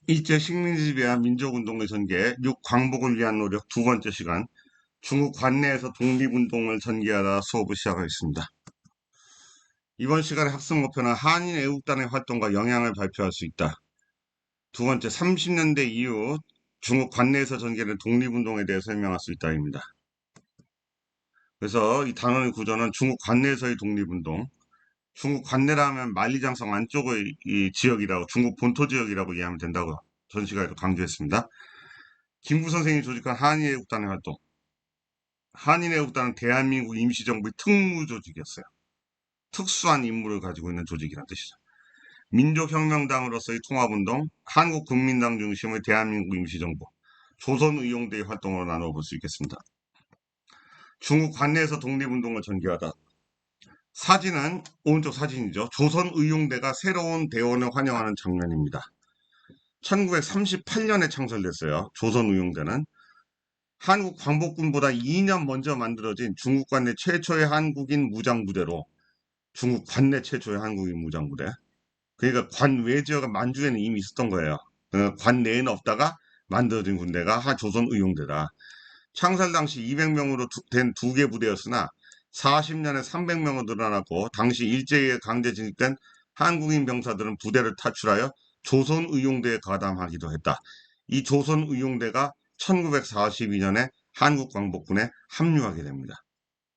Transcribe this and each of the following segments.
일제 식민지 비하 민족운동의 전개, 육광복을 위한 노력 두 번째 시간, 중국 관내에서 독립운동을 전개하다 수업을 시작하겠습니다. 이번 시간의 학습 목표는 한인 애국단의 활동과 영향을 발표할 수 있다. 두 번째, 30년대 이후 중국 관내에서 전개된 독립운동에 대해 설명할 수 있다입니다. 그래서 이 단원의 구조는 중국 관내에서의 독립운동, 중국 관내라 하면 만리장성 안쪽의 이 지역이라고, 중국 본토 지역이라고 이해하면 된다고 전 시간에도 강조했습니다. 김구 선생이 조직한 한인애국단의 활동. 한인애국단은 대한민국 임시정부의 특무조직이었어요. 특수한 임무를 가지고 있는 조직이란 뜻이죠. 민족혁명당으로서의 통합운동, 한국국민당 중심의 대한민국 임시정부, 조선의용대의 활동으로 나눠볼 수 있겠습니다. 중국 관내에서 독립운동을 전개하다. 사진은 오른쪽 사진이죠. 조선의용대가 새로운 대원을 환영하는 장면입니다. 1938년에 창설됐어요. 조선의용대는. 한국 광복군보다 2년 먼저 만들어진 중국 관내 최초의 한국인 무장부대로, 중국 관내 최초의 한국인 무장부대. 그러니까 관외 지역은 만주에는 이미 있었던 거예요. 관내에는 없다가 만들어진 군대가 조선의용대다. 창설 당시 200명으로 된 두 개 부대였으나 40년에 300명으로 늘어났고, 당시 일제에 강제 진입된 한국인 병사들은 부대를 탈출하여 조선의용대에 가담하기도 했다. 이 조선의용대가 1942년에 한국광복군에 합류하게 됩니다.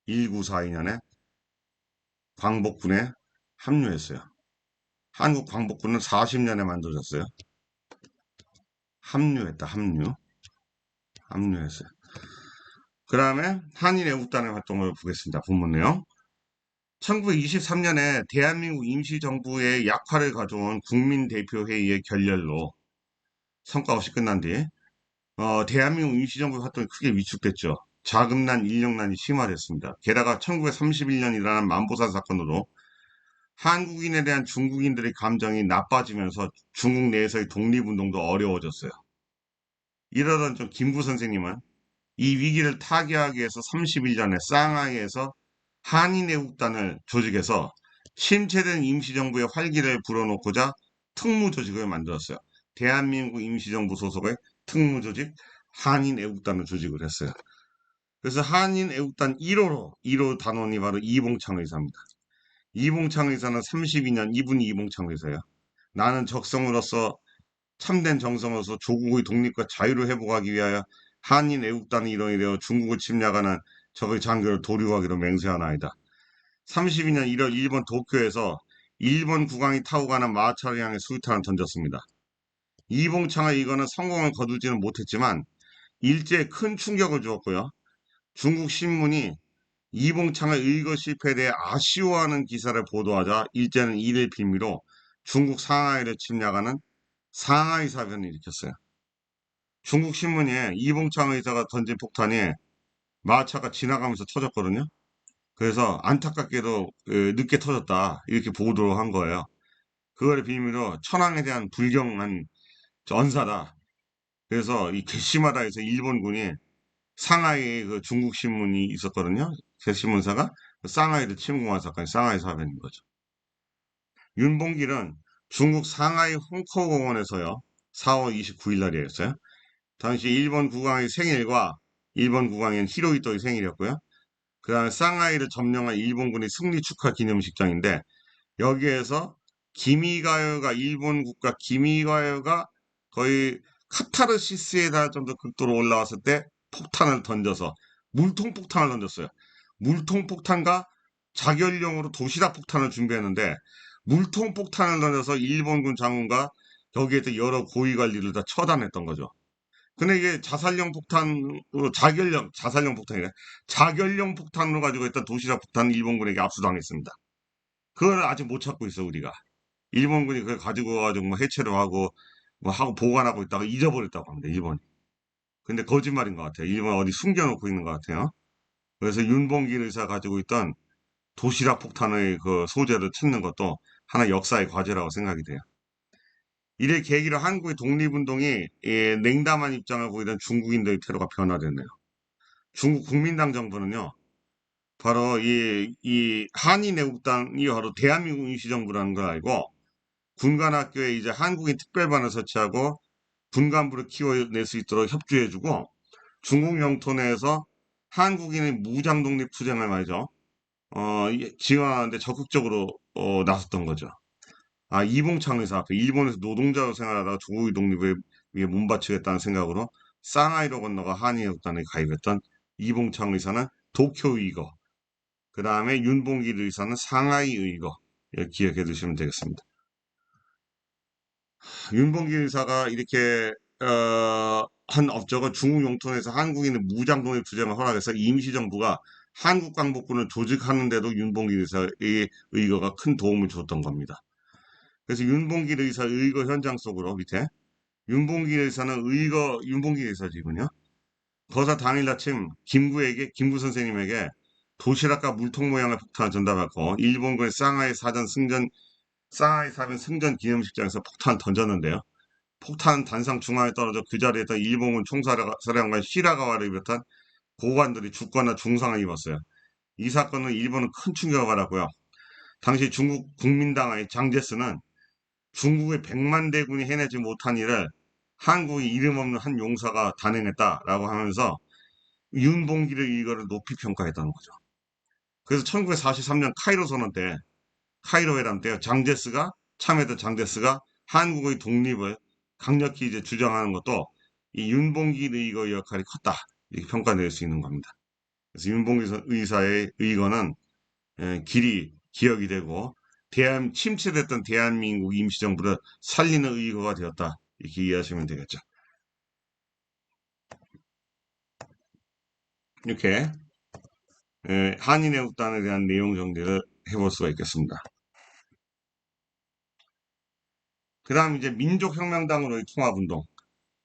1942년에 광복군에 합류했어요. 한국광복군은 40년에 만들어졌어요. 합류했어요. 그 다음에 한인애국단의 활동을 보겠습니다. 본문 내용. 1923년에 대한민국 임시정부의 약화를 가져온 국민대표회의의 결렬로 성과 없이 끝난 뒤 대한민국 임시정부 활동이 크게 위축됐죠. 자금난, 인력난이 심화됐습니다. 게다가 1931년 일어난 만보산 사건으로 한국인에 대한 중국인들의 감정이 나빠지면서 중국 내에서의 독립운동도 어려워졌어요. 이러던 좀 김구 선생님은 이 위기를 타개하기 위해서 31년에 상하이에서 한인애국단을 조직해서 신체된 임시정부의 활기를 불어넣고자 특무조직을 만들었어요. 대한민국 임시정부 소속의 특무조직 한인애국단을 조직을 했어요. 그래서 한인애국단 1호 단원이 바로 이봉창 의사입니다. 이봉창 의사는 32년, 이분이 이봉창 의사예요. 나는 적성으로서 참된 정성으로서 조국의 독립과 자유를 회복하기 위하여 한인 애국단의 일원이 되어 중국을 침략하는 적의 장교를 도륙하기로 맹세하나이다. 32년 1월 일본 도쿄에서 일본 국왕이 타고 가는 마차를 향해 수류탄을 던졌습니다. 이봉창의 이거는 성공을 거두지는 못했지만 일제에 큰 충격을 주었고요. 중국 신문이 이봉창의 의거 실패에 대해 아쉬워하는 기사를 보도하자 일제는 이를 빌미로 중국 상하이를 침략하는 상하이 사변을 일으켰어요. 중국 신문에 이봉창 의사가 던진 폭탄이 마차가 지나가면서 터졌거든요. 그래서 안타깝게도 늦게 터졌다 이렇게 보도를 한 거예요. 그거를 빌미로 천황에 대한 불경한 언사다. 그래서 이 괘씸하다 해서 일본군이 상하이에 그 중국 신문이 있었거든요. 괘씸문사가 상하이를 침공한 사건이 상하이 사변인 거죠. 윤봉길은 중국 상하이 홍커공원에서요. 4월 29일 날이었어요. 당시 일본 국왕의 생일과 일본 국왕인 히로히토의 생일이었고요. 그 다음에 상하이를 점령한 일본군의 승리 축하 기념식장인데 여기에서 기미가요가 일본 국가 기미가요가 거의 카타르시스에 달 정도 극도로 올라왔을 때 폭탄을 던져서 물통 폭탄을 던졌어요. 물통 폭탄과 자결용으로 도시락 폭탄을 준비했는데 물통 폭탄을 던져서 일본군 장군과 여기에 여러 고위 관리를 다 처단했던 거죠. 근데 이게 자살용 폭탄으로 자살용 폭탄이래. 자결용 폭탄으로 가지고 있던 도시락 폭탄 일본군에게 압수당했습니다. 그걸 아직 못 찾고 있어, 우리가. 일본군이 그걸 가지고 가지고 뭐 해체를 하고, 뭐 하고 보관하고 있다가 잊어버렸다고 합니다, 일본이. 근데 거짓말인 것 같아요. 일본 어디 숨겨놓고 있는 것 같아요. 그래서 윤봉길 의사 가지고 있던 도시락 폭탄의 그 소재를 찾는 것도 하나 역사의 과제라고 생각이 돼요. 이를 계기로 한국의 독립운동이 냉담한 입장을 보이던 중국인들의 태도가 변화됐네요. 중국 국민당 정부는요, 바로 이 한인애국당이 바로 대한민국 임시정부라는 걸 알고 군관학교에 이제 한국인 특별반을 설치하고 군간부를 키워낼 수 있도록 협조해주고 중국 영토 내에서 한국인의 무장 독립 투쟁을 말이죠. 지원하는데 적극적으로 나섰던 거죠. 이봉창 의사 앞에 일본에서 노동자로 생활하다가 조국의 독립을 위해 몸바치겠다는 생각으로 상하이로 건너가 한인혁단에 가입했던 이봉창 의사는 도쿄 의거, 그 다음에 윤봉길 의사는 상하이 의거, 기억해 두시면 되겠습니다. 윤봉길 의사가 이렇게 한 업적은 중국 영토에서 한국인의 무장 독립 투쟁을 허락해서 임시정부가 한국 광복군을 조직하는데도 윤봉길 의사의 의거가 큰 도움을 줬던 겁니다. 그래서 윤봉길 의사 의거 현장 속으로 밑에 윤봉길 의사는 윤봉길 의사지군요. 거사 당일 아침 김구 선생님에게 도시락과 물통 모양의 폭탄을 전달받고 일본군의 상하이 사변 승전 기념식장에서 폭탄을 던졌는데요. 폭탄은 단상 중앙에 떨어져 그 자리에 있던 일본군 총사령관 시라가와를 비롯한 고관들이 죽거나 중상을 입었어요. 이 사건은 일본은 큰 충격을 받았고요. 당시 중국 국민당의 장제스는 중국의 100만 대군이 해내지 못한 일을 한국의 이름 없는 한 용사가 단행했다라고 하면서 윤봉길의 이거를 높이 평가했다는 거죠. 그래서 1943년 카이로 선언 때, 카이로 회담 때 참여했던 장제스가 한국의 독립을 강력히 이제 주장하는 것도 이 윤봉길 의거의 역할이 컸다. 이렇게 평가낼 수 있는 겁니다. 그래서 윤봉길 의사의 의거는 길이 기억이 되고 침체됐던 대한민국 임시정부를 살리는 의거가 되었다. 이렇게 이해하시면 되겠죠. 이렇게 한인애국단에 대한 내용 정리를 해볼 수가 있겠습니다. 그 다음 이제 민족혁명당으로의 통합운동.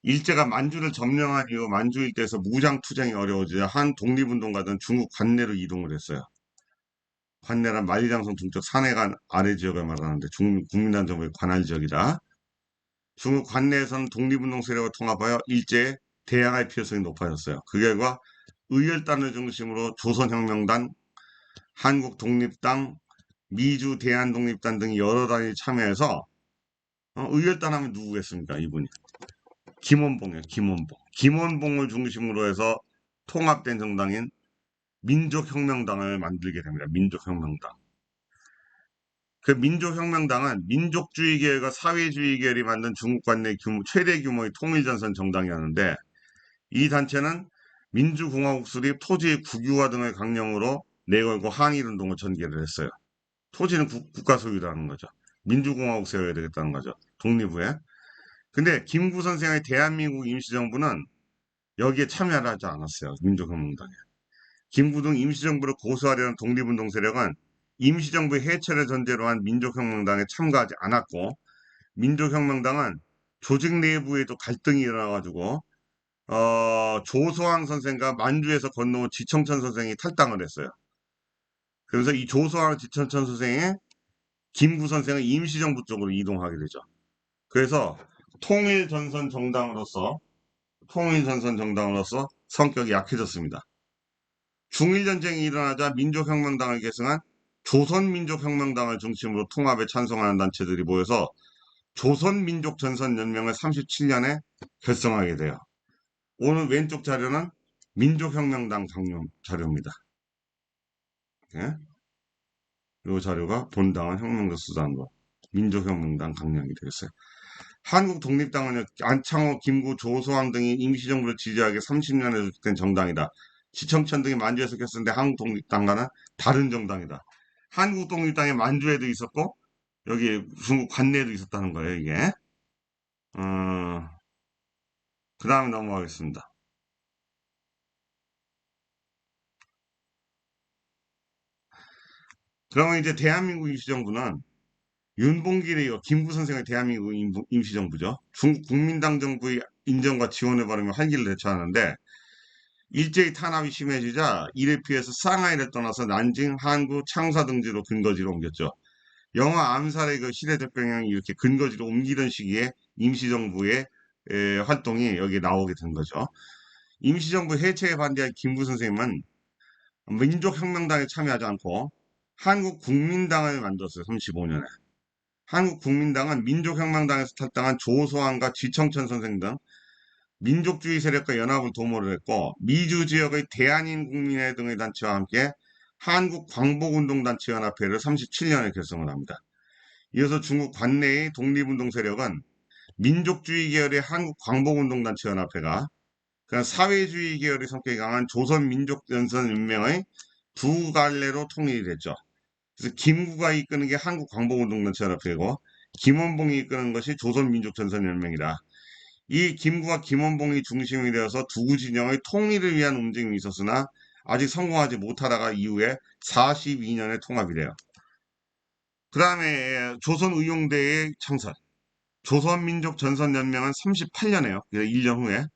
일제가 만주를 점령한 이후 만주 일대에서 무장 투쟁이 어려워지자 한 독립운동가들은 중국 관내로 이동을 했어요. 관내란 만리장성 동쪽 산해간 아래 지역을 말하는데 국민당 정부의 관할 지역이다. 중국 관내에서는 독립운동 세력을 통합하여 일제에 대항할 필요성이 높아졌어요. 그 결과 의열단을 중심으로 조선혁명단, 한국독립당, 미주 대한독립단 등이 여러 단이 참여해서 의열단 하면 누구겠습니까? 이분이. 김원봉이에요. 김원봉. 김원봉을 중심으로 해서 통합된 정당인 민족혁명당을 만들게 됩니다. 민족혁명당. 그 민족혁명당은 민족주의 계열과 사회주의 계열이 만든 중국 관내 최대 규모의 통일전선 정당이었는데 이 단체는 민주공화국 수립, 토지의 국유화 등을 강령으로 내걸고 항일운동을 전개를 했어요. 토지는 국가 소유라는 거죠. 민주공화국 세워야 되겠다는 거죠. 독립 후에. 근데 김구 선생의 대한민국 임시정부는 여기에 참여를 하지 않았어요. 민족혁명당에. 김구 등 임시정부를 고수하려는 독립운동 세력은 임시정부의 해체를 전제로 한 민족혁명당에 참가하지 않았고 민족혁명당은 조직 내부에도 갈등이 일어나가지고 조소왕 선생과 만주에서 건너온 지청천 선생이 탈당을 했어요. 그래서 이 조소왕 지청천 선생의 김구 선생은 임시정부 쪽으로 이동하게 되죠. 그래서 통일전선 정당으로서 성격이 약해졌습니다. 중일전쟁이 일어나자 민족혁명당을 계승한 조선민족혁명당을 중심으로 통합에 찬성하는 단체들이 모여서 조선민족전선연맹을 37년에 결성하게 돼요. 오늘 왼쪽 자료는 민족혁명당 강령 자료입니다. 예? 이 자료가 본당은 혁명적 수단으로 민족혁명당 강령이 되겠어요. 한국독립당은 안창호, 김구, 조소왕 등이 임시정부를 지지하게 30년에 조직된 정당이다. 지청천 등이 만주에서 켰었는데 한국독립당과는 다른 정당이다. 한국독립당이 만주에도 있었고 여기 중국 관내에도 있었다는 거예요. 이게. 그 다음에 넘어가겠습니다. 그러면 이제 대한민국 임시정부는 윤봉길의 김구 선생의 대한민국 임시정부죠. 중국 국민당 정부의 인정과 지원을 받으며 한기를 대처하는데 일제히 탄압이 심해지자 이를 피해서 상하이를 떠나서 난징, 항구, 창사 등지로 근거지로 옮겼죠. 영화 암살의 그 시대적 병영이 이렇게 근거지로 옮기던 시기에 임시정부의 활동이 여기 나오게 된 거죠. 임시정부 해체에 반대한 김구 선생님은 민족혁명당에 참여하지 않고 한국국민당을 만들었어요. 35년에. 한국국민당은 민족혁명당에서 탈당한 조소환과 지청천 선생 등 민족주의 세력과 연합을 도모를 했고 미주 지역의 대한인국민회 등의 단체와 함께 한국광복운동단체연합회를 37년에 결성을 합니다. 이어서 중국 관내의 독립운동 세력은 민족주의 계열의 한국광복운동단체연합회가 그냥 사회주의 계열의 성격이 강한 조선민족연선연맹의 두 갈래로 통일이 됐죠. 그래서 김구가 이끄는 게 한국광복운동단체연합회고 김원봉이 이끄는 것이 조선민족전선연맹이다. 이 김구와 김원봉이 중심이 되어서 두 진영의 통일을 위한 움직임이 있었으나 아직 성공하지 못하다가 이후에 42년에 통합이 돼요. 그 다음에 조선의용대의 창설. 조선민족전선연맹은 38년에요. 1년 후에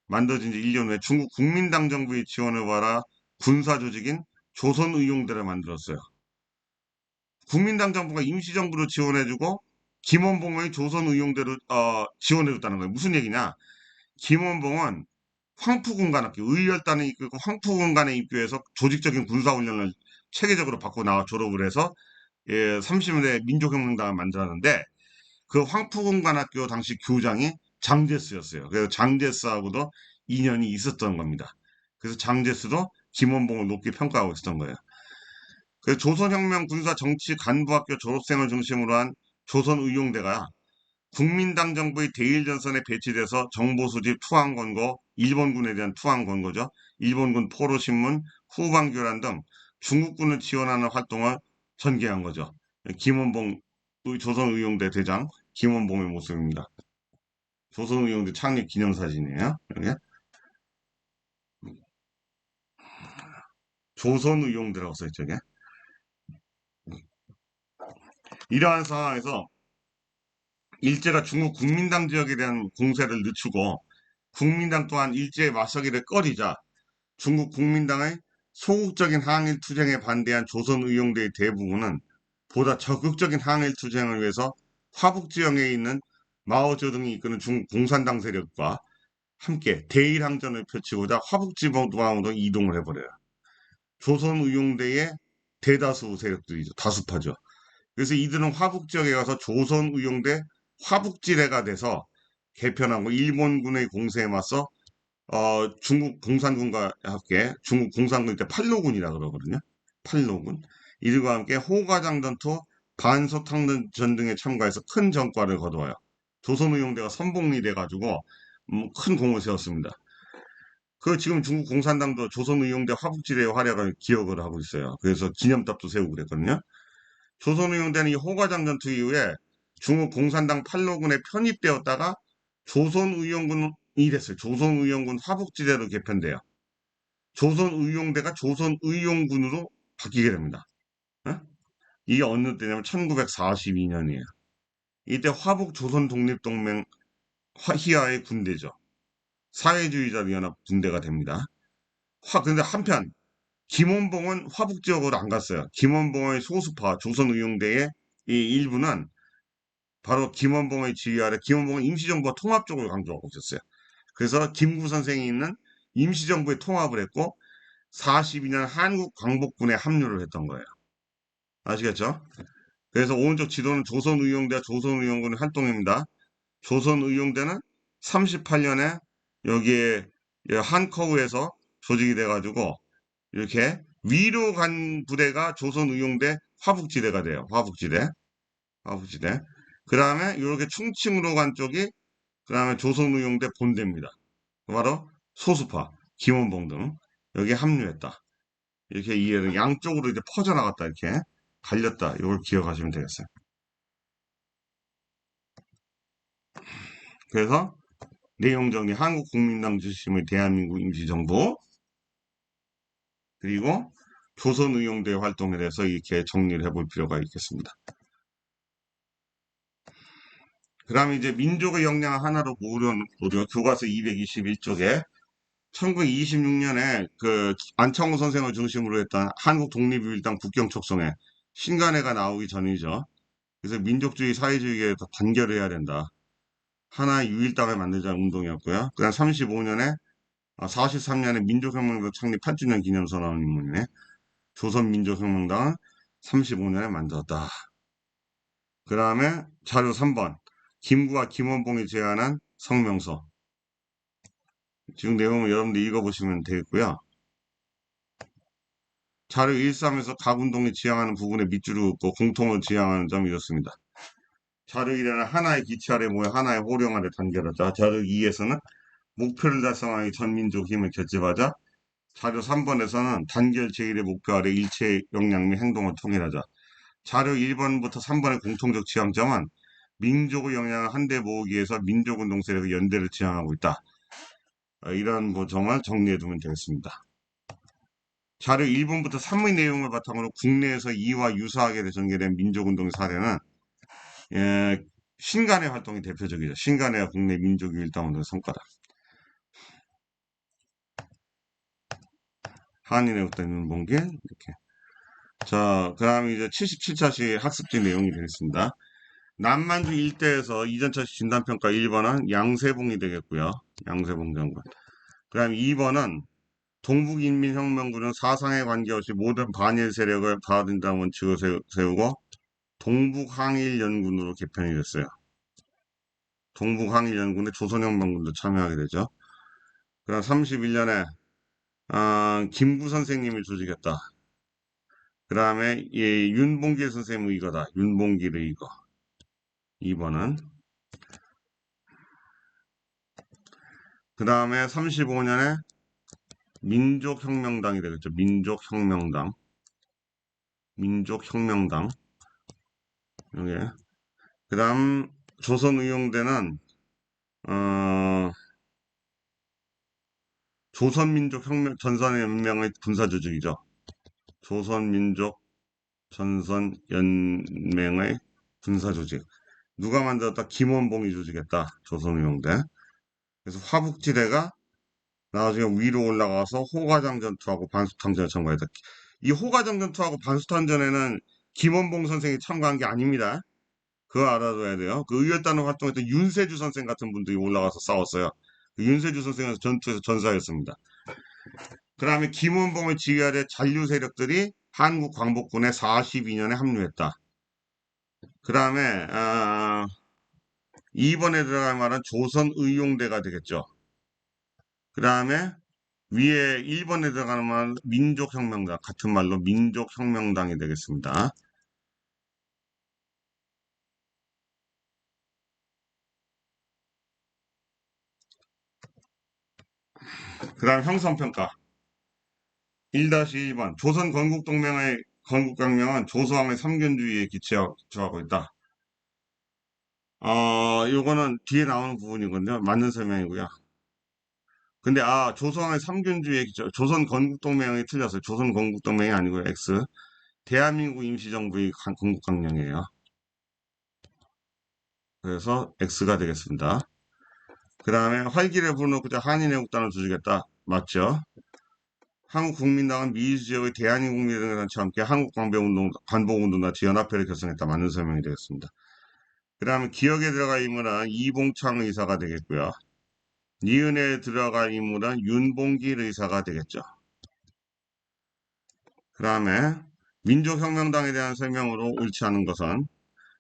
만들어진 지 1년 후에 중국 국민당 정부의 지원을 받아 군사 조직인 조선의용대를 만들었어요. 국민당 정부가 임시정부로 지원해주고 김원봉의 조선의용대로 지원해줬다는 거예요. 무슨 얘기냐? 김원봉은 황푸군관학교, 의열단에 이끌고 황푸군관에 입교해서 조직적인 군사훈련을 체계적으로 받고 나와 졸업을 해서 30년대 민족혁명당을 만들었는데 그 황푸군관학교 당시 교장이 장제스였어요. 그래서 장제스하고도 인연이 있었던 겁니다. 그래서 장제스도 김원봉을 높게 평가하고 있었던 거예요. 그래서 조선혁명 군사 정치 간부학교 졸업생을 중심으로 한 조선의용대가 국민당 정부의 대일전선에 배치돼서 정보 수집, 투항 권고, 일본군에 대한 투항 권고죠. 일본군 포로신문, 후방교란 등 중국군을 지원하는 활동을 전개한 거죠. 김원봉, 조선의용대 대장 김원봉의 모습입니다. 조선의용대 창립 기념사진이에요. 여기. 조선의용대라고 써있죠. 이게. 이러한 상황에서 일제가 중국 국민당 지역에 대한 공세를 늦추고 국민당 또한 일제의 맞서기를 꺼리자 중국 국민당의 소극적인 항일 투쟁에 반대한 조선의용대의 대부분은 보다 적극적인 항일 투쟁을 위해서 화북지역에 있는 마오쩌둥이 이끄는 중국 공산당 세력과 함께 대일항전을 펼치고자 화북지방으로 이동을 해버려요. 조선의용대의 대다수 세력들이죠. 다수파죠. 그래서 이들은 화북지역에 가서 조선의용대 화북지대가 돼서 개편하고 일본군의 공세에 맞서 중국 공산군과 함께 중국 공산군 때 팔로군이라 그러거든요. 팔로군. 이들과 함께 호가장 전투, 반소탕전 등에 참가해서 큰 전과를 거두어요. 조선의용대가 선봉이 돼가지고 큰 공을 세웠습니다. 그 지금 중국 공산당도 조선의용대 화북지대의 활약을 기억을 하고 있어요. 그래서 기념탑도 세우고 그랬거든요. 조선의용대는 이 호가장 전투 이후에 중국 공산당 팔로군에 편입되었다가 조선의용군이 됐어요. 조선의용군 화북지대로 개편돼요. 조선의용대가 조선의용군으로 바뀌게 됩니다. 어? 이게 어느 때냐면 1942년이에요. 이때 화북 조선독립동맹 희하의 군대죠. 사회주의자 연합 군대가 됩니다. 근데 한편 김원봉은 화북 지역으로 안 갔어요. 김원봉의 소수파 조선의용대의 이 일부는 바로 김원봉의 지휘 아래 김원봉은 임시정부와 통합 쪽을 강조하고 있었어요. 그래서 김구 선생이 있는 임시정부에 통합을 했고 42년 한국광복군에 합류를 했던 거예요. 아시겠죠? 그래서 오른쪽 지도는 조선의용대와 조선의용군의 활동입니다. 조선의용대는 38년에 여기에 한커우에서 조직이 돼가지고 이렇게 위로 간 부대가 조선의용대 화북지대가 돼요. 화북지대. 화북지대. 그 다음에 이렇게 충칭으로 간 쪽이 그 다음에 조선의용대 본대입니다. 바로 소수파, 김원봉 등 여기에 합류했다. 이렇게 이해를 양쪽으로 이제 퍼져나갔다 이렇게 갈렸다. 이걸 기억하시면 되겠어요. 그래서 내용 정리 한국국민당 중심의 대한민국 임시정부 그리고 조선의용대 활동에 대해서 이렇게 정리를 해볼 필요가 있겠습니다. 그 다음에 이제 민족의 역량 하나로 모으려는 교과서 221쪽에 1926년에 그 안창호 선생을 중심으로 했던 한국독립유일당 국경촉성회 신간회가 나오기 전이죠. 그래서 민족주의, 사회주의에 더 단결해야 된다. 하나의 유일당을 만들자는 운동이었고요. 그 다음 35년에 43년에 민족혁명당 창립 8주년 기념선언 인문이네. 조선민족혁명당은 35년에 만들었다. 그 다음에 자료 3번. 김구와 김원봉이 제안한 성명서. 지금 내용을 여러분들 읽어보시면 되겠고요. 자료 1, 3에서 각 운동이 지향하는 부분에 밑줄을 긋고 공통을 지향하는 점이 이렇습니다. 자료 1에는 하나의 기치 아래 모여 하나의 호령 아래 단결하자. 자료 2에서는 목표를 달성하기 전 민족 힘을 결집하자. 자료 3번에서는 단결 제1의 목표 아래 일체 역량 및 행동을 통일하자. 자료 1번부터 3번의 공통적 지향점은 민족의 역량을 한데 모으기 위해서 민족운동 세력의 연대를 지향하고 있다. 이런 점을 정리해두면 되겠습니다. 자료 1번부터 3의 내용을 바탕으로 국내에서 이와 유사하게 전개된 민족운동의 사례는 신간의 활동이 대표적이죠. 신간의 국내 민족일당운동의 성과다. 한인애국당 윤봉길 이렇게. 자, 그 다음에 이제 77차시 학습지 내용이 되겠습니다. 남만주 일대에서 이전차시 진단평가 1번은 양세봉이 되겠고요. 양세봉 장관. 그 다음에 2번은 동북인민혁명군은 사상에 관계없이 모든 반일 세력을 받아들인다는 원칙을 세우고 동북항일연군으로 개편이 됐어요. 동북항일연군에 조선혁명군도 참여하게 되죠. 그 다음 31년에 김구 선생님이 조직했다. 그 다음에 윤봉길 선생님의 이거다. 윤봉길의 이거. 2번은. 그 다음에 35년에 민족혁명당이 되겠죠. 민족혁명당. 민족혁명당. 여기. 그 다음 조선의용대는 조선민족혁명 전선연맹의 군사조직이죠. 조선민족 전선연맹의 군사조직. 누가 만들었다? 김원봉이 조직했다. 조선의용대. 그래서 화북지대가 나중에 위로 올라가서 호가장 전투하고 반수탕 전에 참가했다. 이 호가장 전투하고 반수탕 전에는 김원봉 선생이 참가한 게 아닙니다. 그거 알아둬야 돼요. 그 의열단을 활동했던 윤세주 선생 같은 분들이 올라가서 싸웠어요. 그 윤세주 선생은 전투에서 전사였습니다. 그 다음에 김원봉을 지휘하려 잔류 세력들이 한국 광복군에 42년에 합류했다. 그 다음에 2번에 들어갈 말은 조선의용대가 되겠죠. 그 다음에 위에 1번에 들어가는 말은 민족혁명당, 같은 말로 민족혁명당이 되겠습니다. 그 다음 형성평가 1-1번 조선 건국동맹의 건국강령은 조소왕의 삼견주의에 기초하고 있다. 요거는 뒤에 나오는 부분이거든요. 맞는 설명이고요. 근데 조소왕의 삼견주의에 기초, 조선 건국동맹이 틀렸어요. 조선 건국동맹이 아니고요. X. 대한민국 임시정부의 건국강령이에요. 그래서 X가 되겠습니다. 그 다음에 활기를 불어넣고자 한인애국단을 조직했다. 맞죠? 한국국민당은 미주 지역의 대한민국민들과 단체와 함께 한국광복운동단체 연합회를 결성했다. 맞는 설명이 되겠습니다. 그 다음에 기억에 들어갈 인물은 이봉창 의사가 되겠고요. 니은에 들어갈 인물은 윤봉길 의사가 되겠죠. 그 다음에 민족혁명당에 대한 설명으로 옳지 않은 것은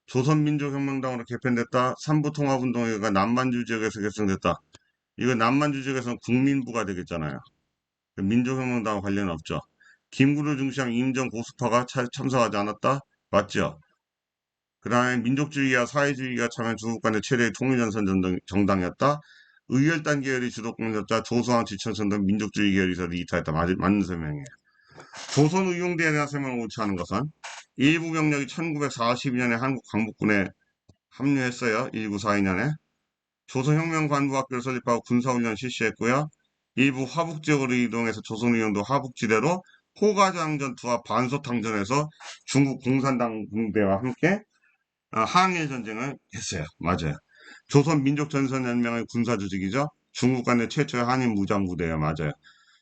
조선민족혁명당으로 개편됐다. 삼부통합운동회가 남만주 지역에서 결성됐다. 이거 남만주 지역에서는 국민부가 되겠잖아요. 민족혁명당과 관련 없죠. 김구를 중시한 임정 고수파가 참석하지 않았다. 맞죠? 그 다음에 민족주의와 사회주의가 참여한 중국 간의 최대의 통일전선 정당이었다. 의열단 계열이 주도권을 잡자 조소왕 지천선 등 민족주의 계열이 이탈했다. 맞는 설명이에요. 조선의용대에 대한 설명을 옳지 않은 것은 일부 병력이 1942년에 한국 광복군에 합류했어요. 1942년에. 조선혁명관부학교를 설립하고 군사훈련 실시했고요. 일부 화북지역으로 이동해서 조선의용도 화북지대로 호가장 전투와 반소탕전에서 중국 공산당 군대와 함께 항일 전쟁을 했어요. 맞아요. 조선민족전선연맹의 군사조직이죠. 중국 간의 최초의 한인 무장부대예요. 맞아요.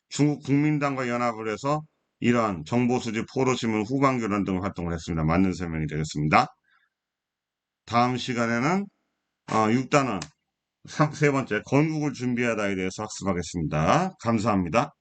중국 국민당과 연합을 해서 이러한 정보수집, 포로신문, 후반교란 등 활동을 했습니다. 맞는 설명이 되겠습니다. 다음 시간에는 6단원 세 번째 건국을 준비하다에 대해서 학습하겠습니다. 감사합니다.